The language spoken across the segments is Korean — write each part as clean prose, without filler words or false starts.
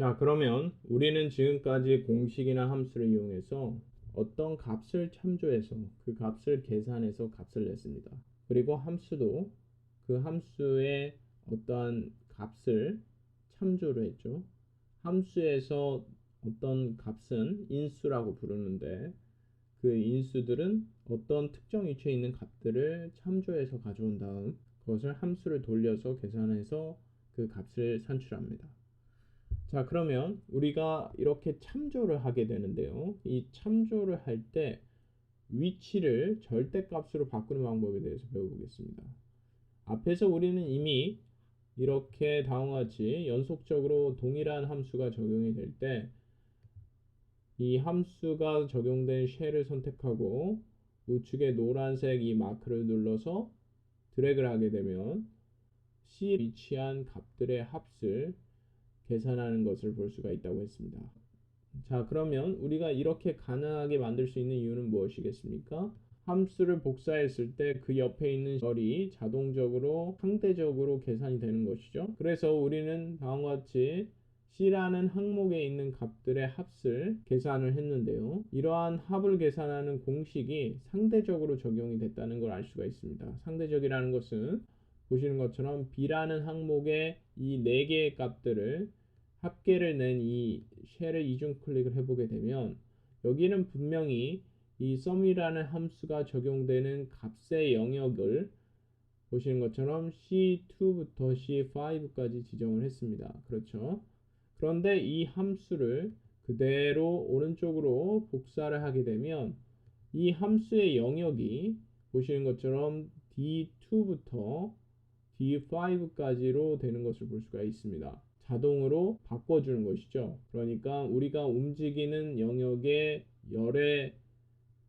자, 그러면 우리는 지금까지 공식이나 함수를 이용해서 어떤 값을 참조해서 그 값을 계산해서 값을 냈습니다. 그리고 함수도 그 함수의 어떠한 값을 참조를 했죠. 함수에서 어떤 값은 인수라고 부르는데 그 인수들은 어떤 특정 위치에 있는 값들을 참조해서 가져온 다음 그것을 함수를 돌려서 계산해서 그 값을 산출합니다. 자, 그러면 우리가 이렇게 참조를 하게 되는데요. 이 참조를 할 때 위치를 절대값으로 바꾸는 방법에 대해서 배워보겠습니다. 앞에서 우리는 이미 이렇게 다음과 같이 연속적으로 동일한 함수가 적용이 될 때 이 함수가 적용된 쉘을 선택하고 우측에 노란색 이 마크를 눌러서 드래그를 하게 되면 C에 위치한 값들의 합을 계산하는 것을 볼 수가 있다고 했습니다. 자, 그러면 우리가 이렇게 가능하게 만들 수 있는 이유는 무엇이겠습니까? 함수를 복사했을 때 그 옆에 있는 절이 자동적으로 상대적으로 계산이 되는 것이죠. 그래서 우리는 다음과 같이 C라는 항목에 있는 값들의 합을 계산을 했는데요. 이러한 합을 계산하는 공식이 상대적으로 적용이 됐다는 걸 알 수가 있습니다. 상대적이라는 것은 보시는 것처럼 B라는 항목의 이 4개의 값들을 합계를 낸 이 쉘을 이중 클릭을 해보게 되면 여기는 분명히 이 sum이라는 함수가 적용되는 값의 영역을 보시는 것처럼 C2부터 C5까지 지정을 했습니다. 그렇죠? 그런데 이 함수를 그대로 오른쪽으로 복사를 하게 되면 이 함수의 영역이 보시는 것처럼 D2부터 D5까지로 되는 것을 볼 수가 있습니다. 자동으로 바꿔주는 것이죠. 그러니까 우리가 움직이는 영역의 열에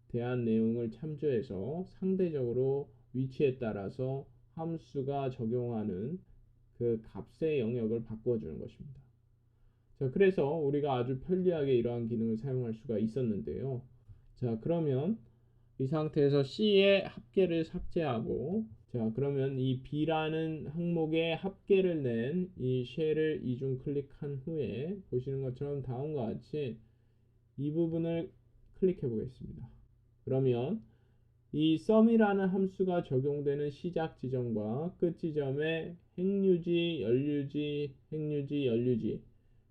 대한 내용을 참조해서 상대적으로 위치에 따라서 함수가 적용하는 그 값의 영역을 바꿔주는 것입니다. 자, 그래서 우리가 아주 편리하게 이러한 기능을 사용할 수가 있었는데요. 자, 그러면 이 상태에서 C의 합계를 삭제하고 자, 그러면 이 B라는 항목의 합계를 낸 이 쉘을 이중 클릭한 후에 보시는 것처럼 다음과 같이 이 부분을 클릭해 보겠습니다. 그러면 이 sum이라는 함수가 적용되는 시작 지점과 끝 지점에 행유지, 연유지, 행유지, 연유지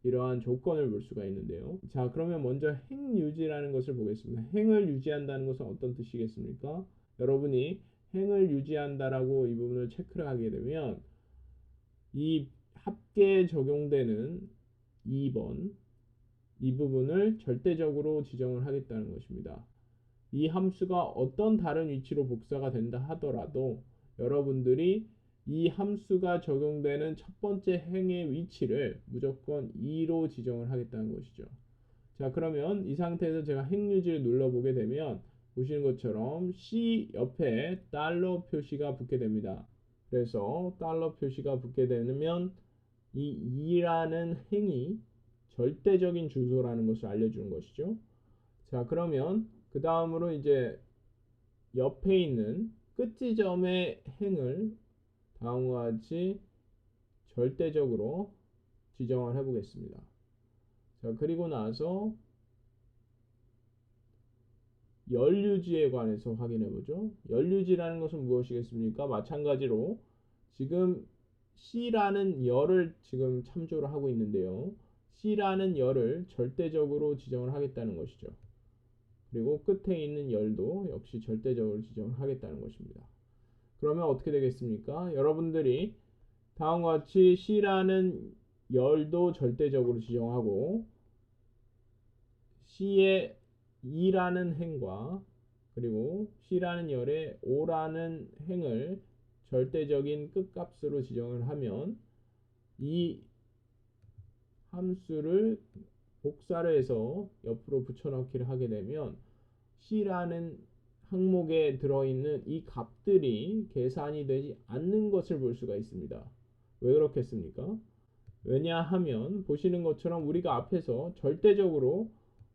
이러한 조건을 볼 수가 있는데요. 자, 그러면 먼저 행유지라는 것을 보겠습니다. 행을 유지한다는 것은 어떤 뜻이겠습니까? 여러분이 행을 유지한다라고 이 부분을 체크를 하게 되면 이 합계에 적용되는 2번 이 부분을 절대적으로 지정을 하겠다는 것입니다. 이 함수가 어떤 다른 위치로 복사가 된다 하더라도 여러분들이 이 함수가 적용되는 첫 번째 행의 위치를 무조건 2로 지정을 하겠다는 것이죠. 자, 그러면 이 상태에서 제가 행유지를 눌러보게 되면 보시는 것처럼 C 옆에 달러 표시가 붙게 됩니다. 그래서 달러 표시가 붙게 되면 이 2라는 행이 절대적인 주소라는 것을 알려주는 것이죠. 자, 그러면 그 다음으로 이제 옆에 있는 끝 지점의 행을 다음과 같이 절대적으로 지정을 해보겠습니다. 자, 그리고 나서 연류지에 관해서 확인해보죠. 연류지라는 것은 무엇이겠습니까? 마찬가지로 지금 C라는 열을 지금 참조를 하고 있는데요. C라는 열을 절대적으로 지정을 하겠다는 것이죠. 그리고 끝에 있는 열도 역시 절대적으로 지정을 하겠다는 것입니다. 그러면 어떻게 되겠습니까? 여러분들이 다음과 같이 C라는 열도 절대적으로 지정하고 C의 2라는 행과 그리고 C라는 열의 5라는 행을 절대적인 끝값으로 지정을 하면 이 함수를 복사를 해서 옆으로 붙여넣기를 하게 되면 C라는 항목에 들어있는 이 값들이 계산이 되지 않는 것을 볼 수가 있습니다. 왜 그렇겠습니까? 왜냐하면 보시는 것처럼 우리가 앞에서 절대적으로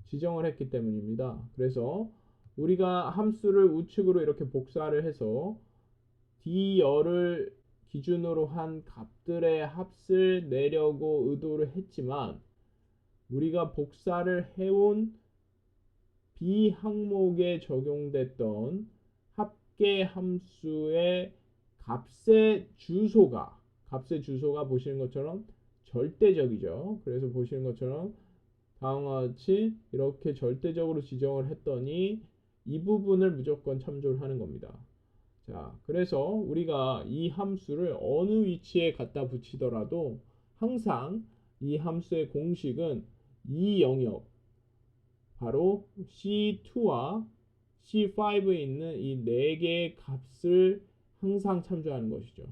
지정을 했기 때문입니다. 그래서 우리가 함수를 우측으로 이렇게 복사를 해서 D열을 기준으로 한 값들의 합을 내려고 의도를 했지만 우리가 복사를 해온 B 항목에 적용됐던 합계 함수의 값의 주소가 보시는 것처럼 절대적이죠. 그래서 보시는 것처럼 다음과 같이 이렇게 절대적으로 지정을 했더니 이 부분을 무조건 참조를 하는 겁니다. 자, 그래서 우리가 이 함수를 어느 위치에 갖다 붙이더라도 항상 이 함수의 공식은 이 영역, 바로 C2와 C5에 있는 이 네 개의 값을 항상 참조하는 것이죠.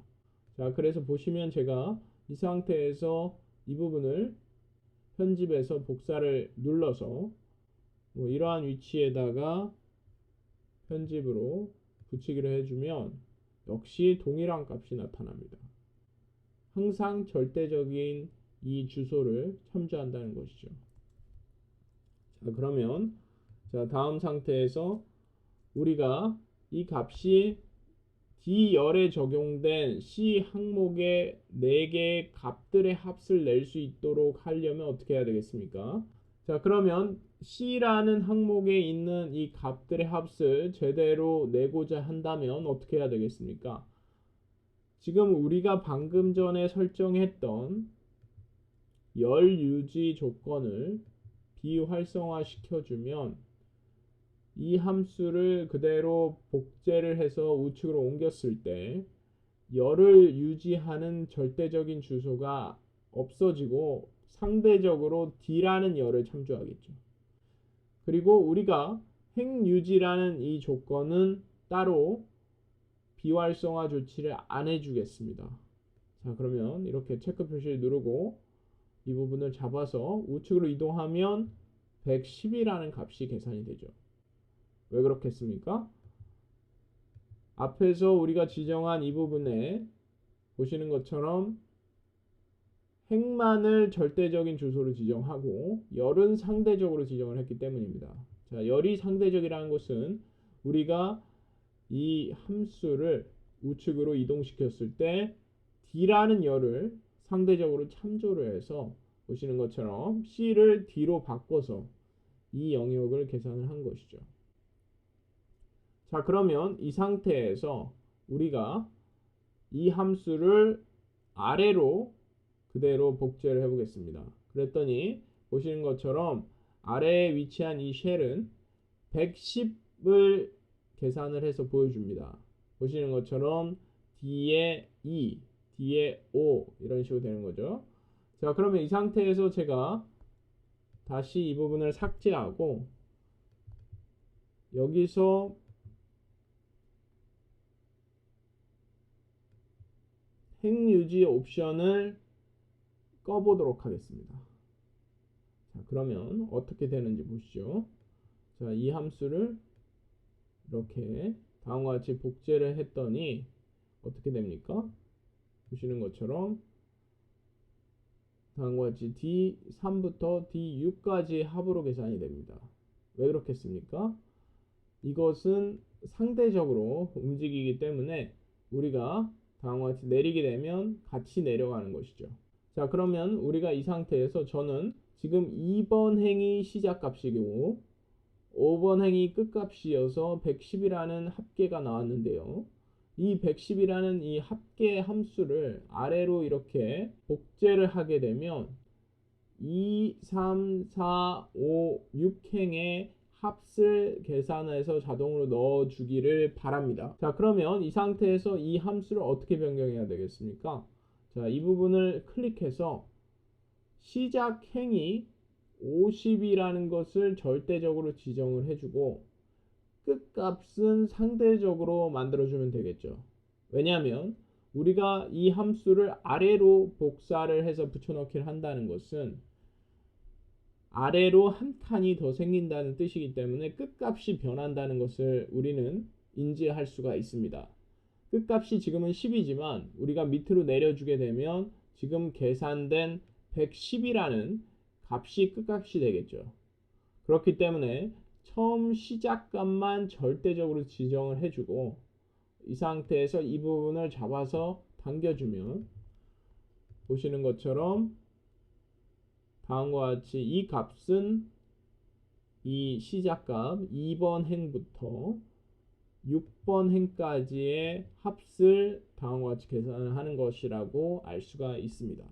자, 그래서 보시면 제가 이 상태에서 이 부분을 편집해서 복사를 눌러서 뭐 이러한 위치에다가 편집으로 붙이기를 해주면 역시 동일한 값이 나타납니다. 항상 절대적인 이 주소를 참조한다는 것이죠. 자, 그러면 다음 상태에서 우리가 이 값이 D열에 적용된 C 항목의 4개의 값들의 합을 낼 수 있도록 하려면 어떻게 해야 되겠습니까? 자, 그러면 C라는 항목에 있는 이 값들의 합을 제대로 내고자 한다면 어떻게 해야 되겠습니까? 지금 우리가 방금 전에 설정했던 열 유지 조건을 비활성화 시켜주면 이 함수를 그대로 복제를 해서 우측으로 옮겼을 때 열을 유지하는 절대적인 주소가 없어지고 상대적으로 D라는 열을 참조하겠죠. 그리고 우리가 행유지라는 이 조건은 따로 비활성화 조치를 안 해주겠습니다. 자, 그러면 이렇게 체크 표시를 누르고 이 부분을 잡아서 우측으로 이동하면 110이라는 값이 계산이 되죠. 왜 그렇겠습니까? 앞에서 우리가 지정한 이 부분에 보시는 것처럼 행만을 절대적인 주소로 지정하고 열은 상대적으로 지정을 했기 때문입니다. 자, 열이 상대적이라는 것은 우리가 이 함수를 우측으로 이동시켰을 때 D라는 열을 상대적으로 참조를 해서 보시는 것처럼 C를 D로 바꿔서 이 영역을 계산을 한 것이죠. 자, 그러면 이 상태에서 우리가 이 함수를 아래로 그대로 복제를 해보겠습니다. 그랬더니 보시는 것처럼 아래에 위치한 이 쉘은 110을 계산을 해서 보여줍니다. 보시는 것처럼 D에 2, D에 5 이런 식으로 되는 거죠. 자, 그러면 이 상태에서 제가 다시 이 부분을 삭제하고 여기서 행유지 옵션을 꺼보도록 하겠습니다. 자, 그러면 어떻게 되는지 보시죠. 자, 이 함수를 이렇게 다음과 같이 복제를 했더니 어떻게 됩니까? 보시는 것처럼 다음과 같이 D3부터 D6까지 합으로 계산이 됩니다. 왜 그렇겠습니까? 이것은 상대적으로 움직이기 때문에 우리가 다음과 같이 내리게 되면 같이 내려가는 것이죠. 자, 그러면 우리가 이 상태에서 저는 지금 2번 행이 시작값이고 5번 행이 끝값이어서 110이라는 합계가 나왔는데요. 이 110이라는 이 합계 함수를 아래로 이렇게 복제를 하게 되면 2, 3, 4, 5, 6행의 합을 계산해서 자동으로 넣어주기를 바랍니다. 자, 그러면 이 상태에서 이 함수를 어떻게 변경해야 되겠습니까? 자, 이 부분을 클릭해서 시작 행이 50이라는 것을 절대적으로 지정을 해주고 끝값은 상대적으로 만들어주면 되겠죠. 왜냐하면 우리가 이 함수를 아래로 복사를 해서 붙여넣기를 한다는 것은 아래로 한 칸이 더 생긴다는 뜻이기 때문에 끝값이 변한다는 것을 우리는 인지할 수가 있습니다. 끝값이 지금은 10이지만 우리가 밑으로 내려주게 되면 지금 계산된 110이라는 값이 끝값이 되겠죠. 그렇기 때문에 처음 시작값만 절대적으로 지정을 해주고 이 상태에서 이 부분을 잡아서 당겨주면 보시는 것처럼 다음과 같이 이 값은 이 시작값 2번 행부터 6번 행까지의 합을 다음과 같이 계산을 하는 것이라고 알 수가 있습니다.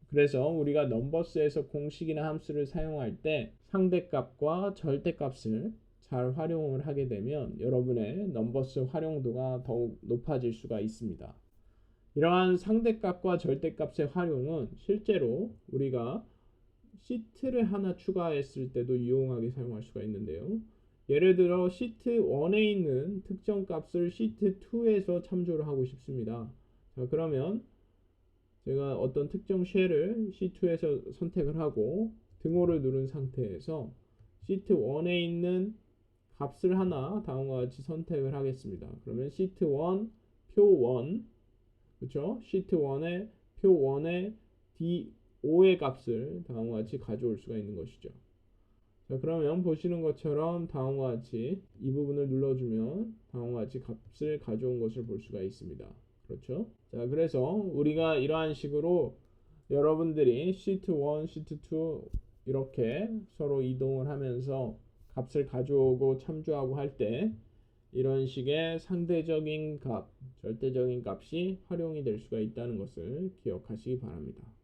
그래서 우리가 넘버스에서 공식이나 함수를 사용할 때 상대값과 절대값을 잘 활용을 하게 되면 여러분의 넘버스 활용도가 더욱 높아질 수가 있습니다. 이러한 상대값과 절대값의 활용은 실제로 우리가 시트를 하나 추가했을 때도 유용하게 사용할 수가 있는데요. 예를 들어 시트 1에 있는 특정 값을 시트 2에서 참조를 하고 싶습니다. 자, 그러면 제가 어떤 특정 쉘을 C2에서 선택을 하고 등호를 누른 상태에서 시트 1에 있는 값을 하나 다음과 같이 선택을 하겠습니다. 그러면 시트 1 표 1, 그렇죠? 시트 1의 표 1의 D5의 값을 다음과 같이 가져올 수가 있는 것이죠. 자, 그러면 보시는 것처럼 다음과 같이 이 부분을 눌러주면 다음과 같이 값을 가져온 것을 볼 수가 있습니다. 그렇죠? 자, 그래서 우리가 이러한 식으로 여러분들이 시트 1, 시트 2 이렇게 서로 이동을 하면서 값을 가져오고 참조하고 할 때 이런 식의 상대적인 값, 절대적인 값이 활용이 될 수가 있다는 것을 기억하시기 바랍니다.